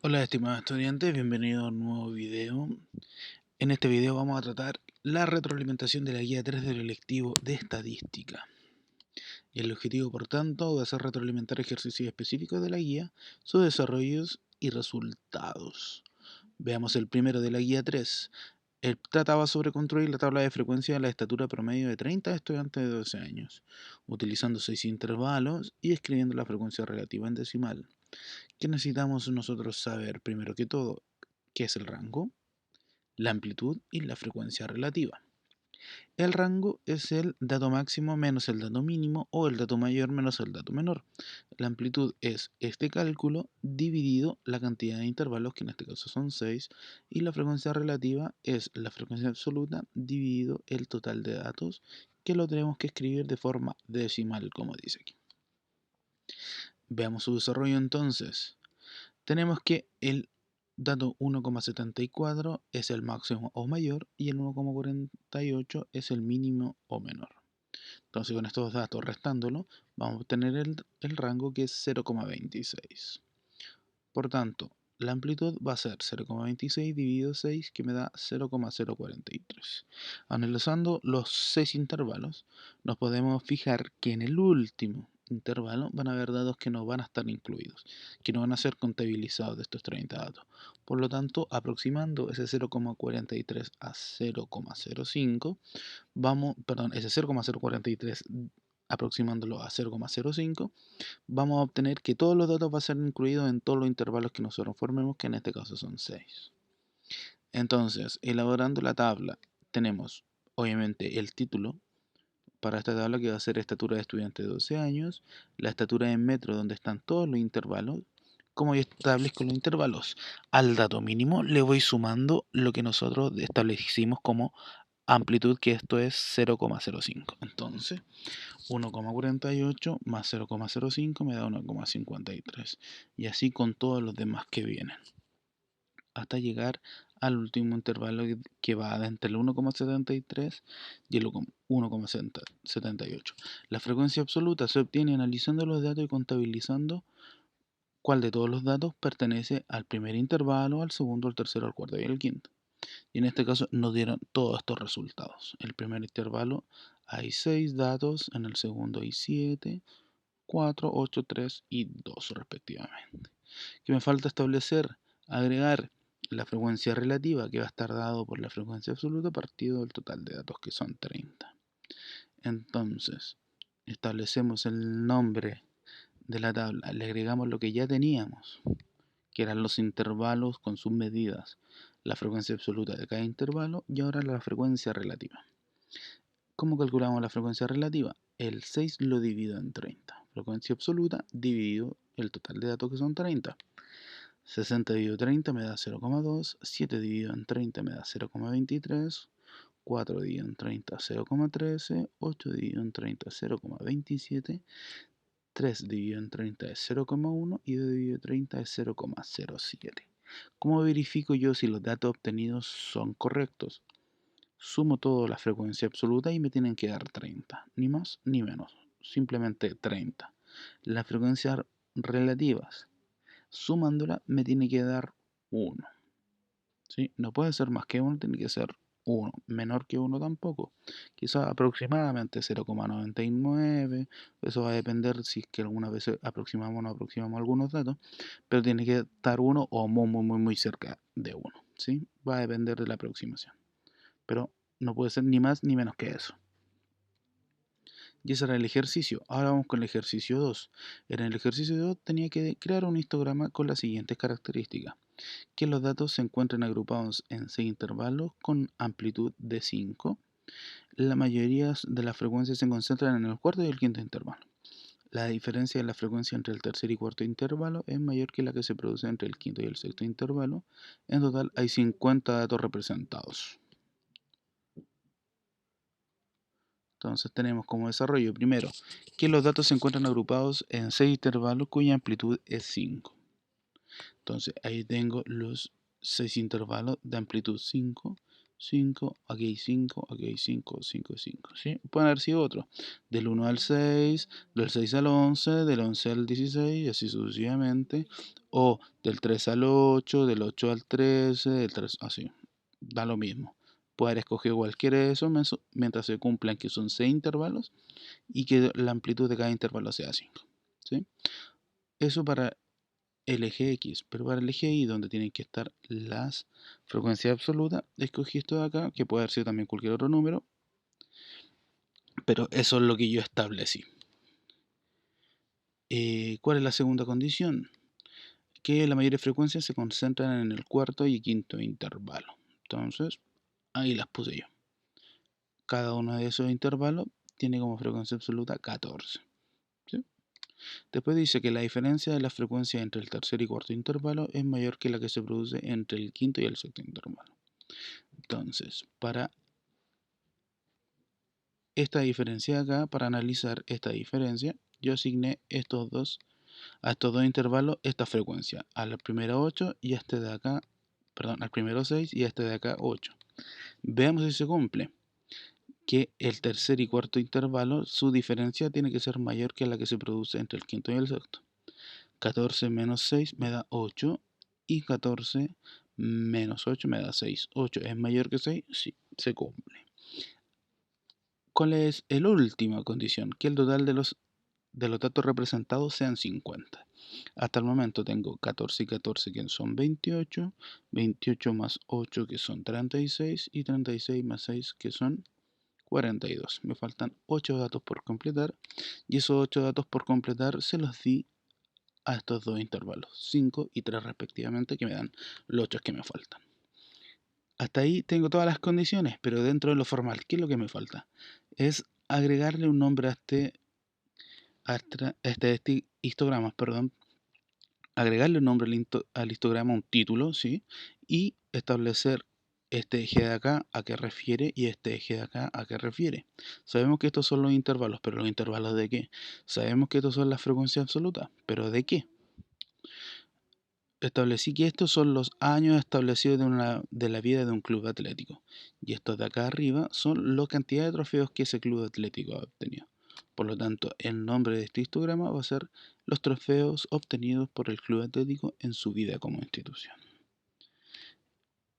Hola estimados estudiantes, bienvenidos a un nuevo video. En este video vamos a tratar la retroalimentación de la guía 3 del electivo de estadística. Y el objetivo, por tanto, va a ser retroalimentar ejercicios específicos de la guía, sus desarrollos y resultados. Veamos el primero de la guía 3. Él trataba sobre construir la tabla de frecuencia de la estatura promedio de 30 estudiantes de 12 años, utilizando 6 intervalos y escribiendo la frecuencia relativa en decimal. ¿Qué necesitamos nosotros saber? Primero que todo, ¿qué es el rango? La amplitud y la frecuencia relativa. El rango es el dato máximo menos el dato mínimo o el dato mayor menos el dato menor. La amplitud es este cálculo dividido la cantidad de intervalos, que en este caso son 6, y la frecuencia relativa es la frecuencia absoluta dividido el total de datos, que lo tenemos que escribir de forma decimal, como dice aquí. Veamos su desarrollo entonces. Tenemos que el dato 1,74 es el máximo o mayor y el 1,48 es el mínimo o menor. Entonces con estos datos restándolo vamos a obtener el rango, que es 0,26. Por tanto, la amplitud va a ser 0,26 dividido 6, que me da 0,043. Analizando los 6 intervalos, nos podemos fijar que en el último intervalo van a haber datos que no van a estar incluidos, que no van a ser contabilizados de estos 30 datos. Por lo tanto, aproximando ese 0,43 a 0,05, ese 0,043 aproximándolo a 0,05, vamos a obtener que todos los datos van a ser incluidos en todos los intervalos que nosotros formemos, que en este caso son 6. Entonces, elaborando la tabla, tenemos obviamente el título para esta tabla, que va a ser estatura de estudiante de 12 años, la estatura en metro donde están todos los intervalos. Como yo establezco los intervalos, al dato mínimo le voy sumando lo que nosotros establecimos como amplitud, que esto es 0,05. Entonces, 1,48 más 0,05 me da 1,53. Y así con todos los demás que vienen, hasta llegar al último intervalo, que va entre el 1,73 y el 1,78. La frecuencia absoluta se obtiene analizando los datos y contabilizando cuál de todos los datos pertenece al primer intervalo, al segundo, al tercero, al cuarto y al quinto. Y en este caso nos dieron todos estos resultados. En el primer intervalo hay 6 datos, en el segundo hay 7, 4, 8, 3 y 2 respectivamente. ¿Qué me falta establecer? Agregar la frecuencia relativa, que va a estar dado por la frecuencia absoluta partido del total de datos, que son 30. Entonces, establecemos el nombre de la tabla, le agregamos lo que ya teníamos, que eran los intervalos con sus medidas, la frecuencia absoluta de cada intervalo y ahora la frecuencia relativa. ¿Cómo calculamos la frecuencia relativa? El 6 lo divido en 30. Frecuencia absoluta dividido el total de datos, que son 30. 60 dividido 30 me da 0,2. 7 dividido en 30 me da 0,23. 4 dividido en 30 0,13. 8 dividido en 30 0,27. 3 dividido en 30 es 0,1 y 2 dividido en 30 es 0,07. ¿Cómo verifico yo si los datos obtenidos son correctos? Sumo toda la frecuencia absoluta y me tienen que dar 30, ni más ni menos, simplemente 30. Las frecuencias relativas, sumándola, me tiene que dar 1. ¿Sí? No puede ser más que 1, tiene que ser 1. Menor que 1 tampoco. Quizás aproximadamente 0,99. Eso va a depender si es que algunas veces aproximamos o no aproximamos algunos datos. Pero tiene que estar 1 o muy cerca de 1. ¿Sí? Va a depender de la aproximación. Pero no puede ser ni más ni menos que eso. Y ese era el ejercicio. Ahora vamos con el ejercicio 2. En el ejercicio 2 tenía que crear un histograma con las siguientes características: que los datos se encuentren agrupados en 6 intervalos con amplitud de 5. La mayoría de las frecuencias se concentran en el cuarto y el quinto intervalo. La diferencia de la frecuencia entre el tercer y cuarto intervalo es mayor que la que se produce entre el quinto y el sexto intervalo. En total hay 50 datos representados. Entonces tenemos como desarrollo, primero, que los datos se encuentran agrupados en 6 intervalos cuya amplitud es 5. Entonces ahí tengo los 6 intervalos de amplitud 5, 5, aquí hay 5, aquí hay 5, 5 y 5, ¿sí? Pueden haber sido otros, del 1 al 6, del 6 al 11, del 11 al 16, y así sucesivamente, o del 3 al 8, del 8 al 13, del 3, así, da lo mismo. Puede haber escogido cualquiera de esos mientras se cumplan que son 6 intervalos y que la amplitud de cada intervalo sea 5, ¿sí? Eso para el eje X, pero para el eje Y, donde tienen que estar las frecuencias absolutas, escogí esto de acá, que puede haber sido también cualquier otro número, pero eso es lo que yo establecí. ¿Cuál es la segunda condición? Que la mayoría de frecuencias se concentran en el cuarto y quinto intervalo. Entonces, ahí las puse yo. Cada uno de esos intervalos tiene como frecuencia absoluta 14. ¿Sí? Después dice que la diferencia de la frecuencia entre el tercer y cuarto intervalo es mayor que la que se produce entre el quinto y el sexto intervalo. Entonces, para esta diferencia de acá, para analizar esta diferencia, yo asigné a estos dos intervalos esta frecuencia, al primero 8 y a este de acá, perdón, al primero 6 y a este de acá 8. Veamos si se cumple. Que el tercer y cuarto intervalo, su diferencia tiene que ser mayor que la que se produce entre el quinto y el sexto. 14 menos 6 me da 8 y 14 menos 8 me da 6. 8 es mayor que 6, sí, se cumple. ¿Cuál es la última condición? Que el total de los datos representados sean 50. Hasta el momento tengo 14 y 14 que son 28, 28 más 8 que son 36 y 36 más 6 que son 42. Me faltan 8 datos por completar y esos 8 datos por completar se los di a estos dos intervalos, 5 y 3 respectivamente, que me dan los 8 que me faltan. Hasta ahí tengo todas las condiciones, pero dentro de lo formal, ¿qué es lo que me falta? Es agregarle un nombre a este histograma, perdón, agregarle un nombre al histograma, un título, ¿sí? Y establecer este eje de acá a qué refiere y este eje de acá a qué refiere. Sabemos que estos son los intervalos, pero ¿los intervalos de qué? Sabemos que estos son las frecuencias absolutas, pero ¿de qué? Establecí que estos son los años establecidos de la vida de un club atlético. Y estos de acá arriba son la cantidad de trofeos que ese club atlético ha obtenido. Por lo tanto, el nombre de este histograma va a ser los trofeos obtenidos por el club atlético en su vida como institución.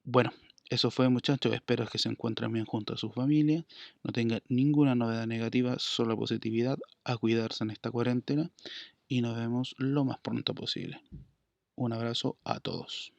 Bueno, eso fue, muchachos. Espero que se encuentren bien junto a su familia. No tengan ninguna novedad negativa, solo positividad. A cuidarse en esta cuarentena. Y nos vemos lo más pronto posible. Un abrazo a todos.